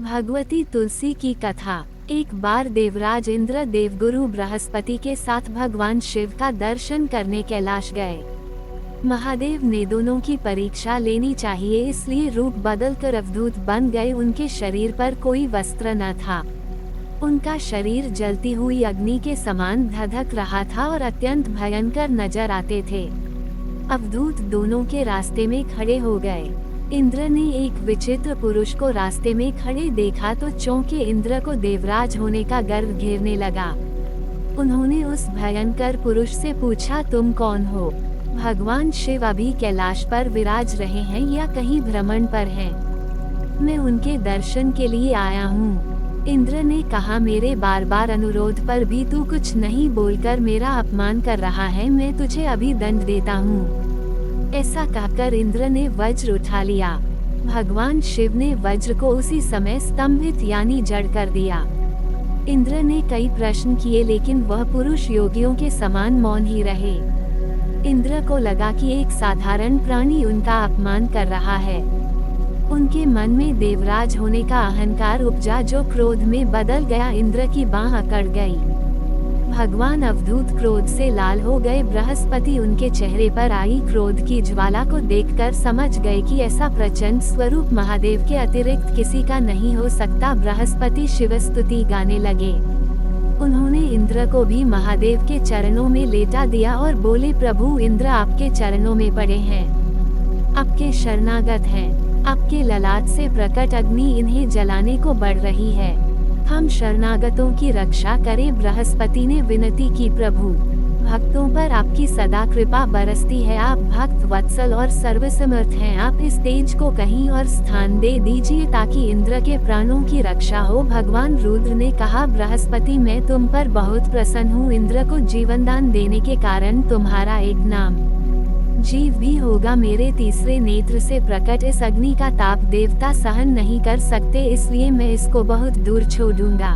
भगवती तुलसी की कथा। एक बार देवराज इंद्र देवगुरु बृहस्पति के साथ भगवान शिव का दर्शन करने कैलाश गए। महादेव ने दोनों की परीक्षा लेनी चाहिए, इसलिए रूप बदलकर अवधूत बन गए। उनके शरीर पर कोई वस्त्र न था। उनका शरीर जलती हुई अग्नि के समान धधक रहा था और अत्यंत भयंकर नजर आते थे। अवधूत दोनों के रास्ते में खड़े हो गए। इंद्र ने एक विचित्र पुरुष को रास्ते में खड़े देखा तो चौंके इंद्र को देवराज होने का गर्व घेरने लगा। उन्होंने उस भयंकर पुरुष से पूछा, तुम कौन हो? भगवान शिव अभी कैलाश पर विराज रहे हैं या कहीं भ्रमण पर हैं? मैं उनके दर्शन के लिए आया हूँ। इंद्र ने कहा, मेरे बार बार अनुरोध पर भी तू कुछ नहीं बोलकर मेरा अपमान कर रहा है। मैं तुझे अभी दंड देता हूँ। ऐसा कहकर इंद्र ने वज्र उठा लिया। भगवान शिव ने वज्र को उसी समय स्तंभित यानी जड़ कर दिया। इंद्र ने कई प्रश्न किए, लेकिन वह पुरुष योगियों के समान मौन ही रहे। इंद्र को लगा कि एक साधारण प्राणी उनका अपमान कर रहा है। उनके मन में देवराज होने का अहंकार उपजा, जो क्रोध में बदल गया। इंद्र की बांह अकड़ गई। भगवान अवधूत क्रोध से लाल हो गए। बृहस्पति उनके चेहरे पर आई क्रोध की ज्वाला को देखकर समझ गए कि ऐसा प्रचंड स्वरूप महादेव के अतिरिक्त किसी का नहीं हो सकता। बृहस्पति शिव स्तुति गाने लगे। उन्होंने इंद्र को भी महादेव के चरणों में लेटा दिया और बोले, प्रभु इंद्र आपके चरणों में पड़े हैं, आपके शरणागत हैं। आपके ललाट से प्रकट अग्नि इन्हें जलाने को बढ़ रही है। हम शरणागतों की रक्षा करें। बृहस्पति ने विनती की, प्रभु भक्तों पर आपकी सदा कृपा बरसती है। आप भक्त वत्सल और सर्वसमर्थ हैं। आप इस तेज को कहीं और स्थान दे दीजिए ताकि इंद्र के प्राणों की रक्षा हो। भगवान रुद्र ने कहा, बृहस्पति मैं तुम पर बहुत प्रसन्न हूँ। इंद्र को जीवनदान देने के कारण तुम्हारा एक नाम जीव भी होगा। मेरे तीसरे नेत्र से प्रकट इस अग्नि का ताप देवता सहन नहीं कर सकते, इसलिए मैं इसको बहुत दूर छोड़ूंगा।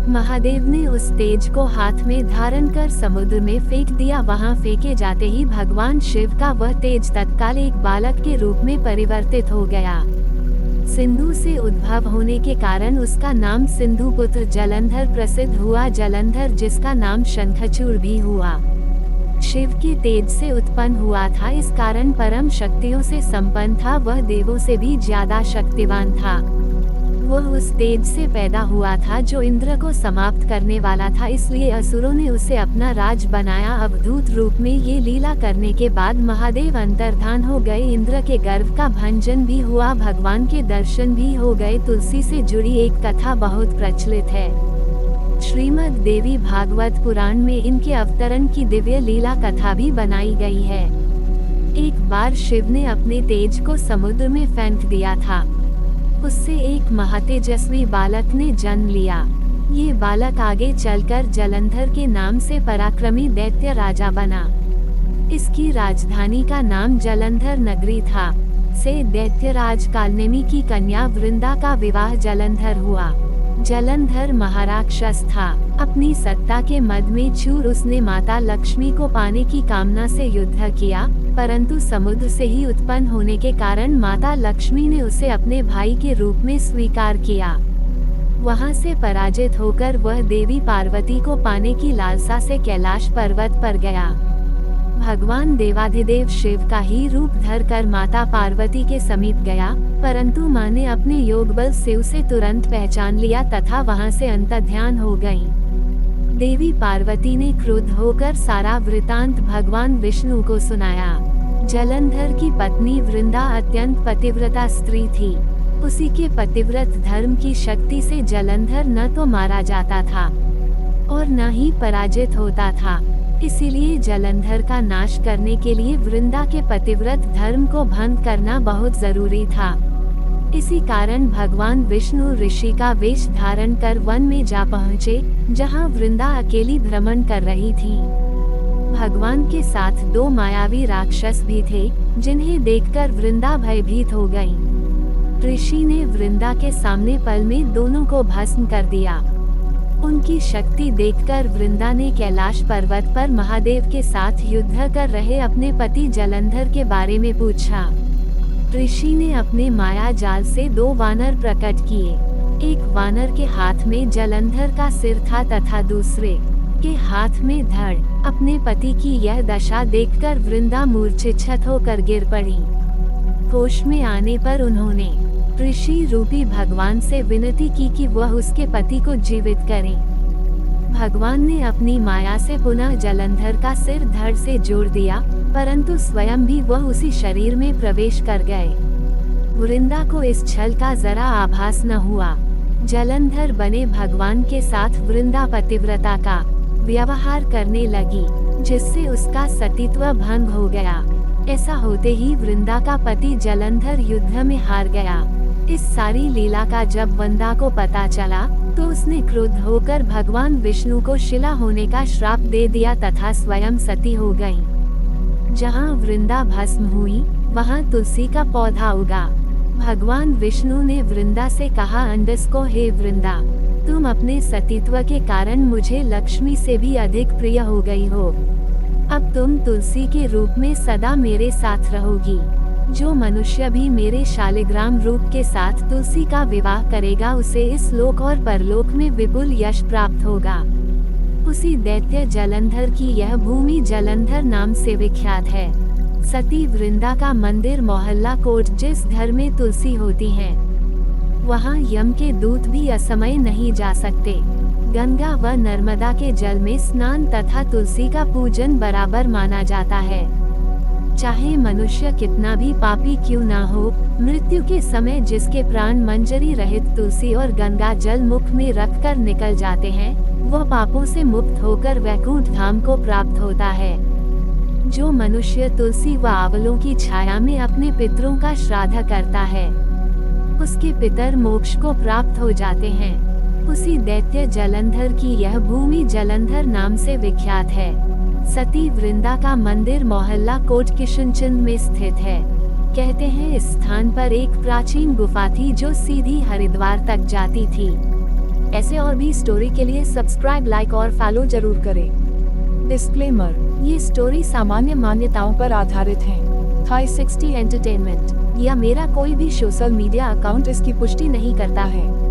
महादेव ने उस तेज को हाथ में धारण कर समुद्र में फेंक दिया। वहां फेंके जाते ही भगवान शिव का वह तेज तत्काल एक बालक के रूप में परिवर्तित हो गया। सिंधु से उद्भव होने के कारण उसका नाम सिंधु पुत्र जलंधर प्रसिद्ध हुआ। जलंधर जिसका नाम शंखचूड़ भी हुआ। शिव के तेज से उत्पन्न हुआ था, इस कारण परम शक्तियों से संपन्न था। वह देवों से भी ज्यादा शक्तिवान था। वह उस तेज से पैदा हुआ था जो इंद्र को समाप्त करने वाला था, इसलिए असुरों ने उसे अपना राज बनाया। अवधूत रूप में ये लीला करने के बाद महादेव अंतर्धान हो गए। इंद्र के गर्व का भंजन भी हुआ, भगवान के दर्शन भी हो गए। तुलसी से जुड़ी एक कथा बहुत प्रचलित है। श्रीमद् देवी भागवत पुराण में इनके अवतरण की दिव्य लीला कथा भी बनाई गई है। एक बार शिव ने अपने तेज को समुद्र में फेंक दिया था। उससे एक महातेजस्वी बालक ने जन्म लिया। ये बालक आगे चलकर जलंधर के नाम से पराक्रमी दैत्य राजा बना। इसकी राजधानी का नाम जलंधर नगरी था। से दैत्यराज कालनेमी की कन्या वृंदा का विवाह जलंधर हुआ। जलंधर महाराक्षस था। अपनी सत्ता के मद में चूर उसने माता लक्ष्मी को पाने की कामना से युद्ध किया, परंतु समुद्र से ही उत्पन्न होने के कारण माता लक्ष्मी ने उसे अपने भाई के रूप में स्वीकार किया। वहां से पराजित होकर वह देवी पार्वती को पाने की लालसा से कैलाश पर्वत पर गया। भगवान देवाधिदेव शिव का ही रूप धरकर माता पार्वती के समीप गया, परंतु मां ने अपने योग बल से उसे तुरंत पहचान लिया तथा वहां से अंतर्ध्यान हो गईं। देवी पार्वती ने क्रुद्ध होकर सारा वृतांत भगवान विष्णु को सुनाया। जलंधर की पत्नी वृंदा अत्यंत पतिव्रता स्त्री थी। उसी के पतिव्रत धर्म की शक्ति से जलंधर न तो मारा जाता था और न ही पराजित होता था। इसीलिए जलंधर का नाश करने के लिए वृंदा के पतिव्रत धर्म को भंग करना बहुत जरूरी था। इसी कारण भगवान विष्णु ऋषि का वेश धारण कर वन में जा पहुँचे, जहाँ वृंदा अकेली भ्रमण कर रही थी। भगवान के साथ दो मायावी राक्षस भी थे, जिन्हें देखकर वृंदा भयभीत हो गई। ऋषि ने वृंदा के सामने पल में दोनों को भस्म कर दिया। उनकी शक्ति देखकर वृंदा ने कैलाश पर्वत पर महादेव के साथ युद्ध कर रहे अपने पति जलंधर के बारे में पूछा। ऋषि ने अपने माया जाल से दो वानर प्रकट किए। एक वानर के हाथ में जलंधर का सिर था तथा दूसरे के हाथ में धड़। अपने पति की यह दशा देखकर वृंदा मूर्छित होकर गिर पड़ी। होश में आने पर उन्होंने ऋषि रूपी भगवान से विनती की कि वह उसके पति को जीवित करें। भगवान ने अपनी माया से पुनः जलंधर का सिर धड़ से जोड़ दिया, परंतु स्वयं भी वह उसी शरीर में प्रवेश कर गए। वृंदा को इस छल का जरा आभास न हुआ। जलंधर बने भगवान के साथ वृंदा पतिव्रता का व्यवहार करने लगी, जिससे उसका सतीत्व भंग हो गया। ऐसा होते ही वृंदा का पति जलंधर युद्ध में हार गया। इस सारी लीला का जब वृंदा को पता चला तो उसने क्रुद्ध होकर भगवान विष्णु को शिला होने का श्राप दे दिया तथा स्वयं सती हो गईं। जहाँ वृंदा भस्म हुई वहाँ तुलसी का पौधा उगा। भगवान विष्णु ने वृंदा से कहा, अंडस को, हे वृंदा, तुम अपने सतीत्व के कारण मुझे लक्ष्मी से भी अधिक प्रिय हो गई हो। अब तुम तुलसी के रूप में सदा मेरे साथ रहोगी। जो मनुष्य भी मेरे शालिग्राम रूप के साथ तुलसी का विवाह करेगा उसे इस लोक और परलोक में विपुल यश प्राप्त होगा। उसी दैत्य जलंधर की यह भूमि जलंधर नाम से विख्यात है। सती वृंदा का मंदिर मोहल्ला कोट, जिस घर में तुलसी होती है वहाँ यम के दूत भी असमय नहीं जा सकते। गंगा व नर्मदा के जल में स्नान तथा तुलसी का पूजन बराबर माना जाता है। चाहे मनुष्य कितना भी पापी क्यों ना हो, मृत्यु के समय जिसके प्राण मंजरी रहित तुलसी और गंगा जल मुख में रखकर निकल जाते हैं, वह पापों से मुक्त होकर वैकुंठ धाम को प्राप्त होता है। जो मनुष्य तुलसी व आंवलों की छाया में अपने पितरों का श्राद्ध करता है, उसके पितर मोक्ष को प्राप्त हो जाते हैं। उसी दैत्य जलंधर की यह भूमि जलंधर नाम से विख्यात है। सती वृंदा का मंदिर मोहल्ला कोट किशनचंद में स्थित है। कहते हैं इस स्थान पर एक प्राचीन गुफा थी जो सीधी हरिद्वार तक जाती थी। ऐसे और भी स्टोरी के लिए सब्सक्राइब, लाइक और फॉलो जरूर करें। डिस्क्लेमर, ये स्टोरी सामान्य मान्यताओं पर आधारित है। Thai60 एंटरटेनमेंट या मेरा कोई भी सोशल मीडिया अकाउंट इसकी पुष्टि नहीं करता है।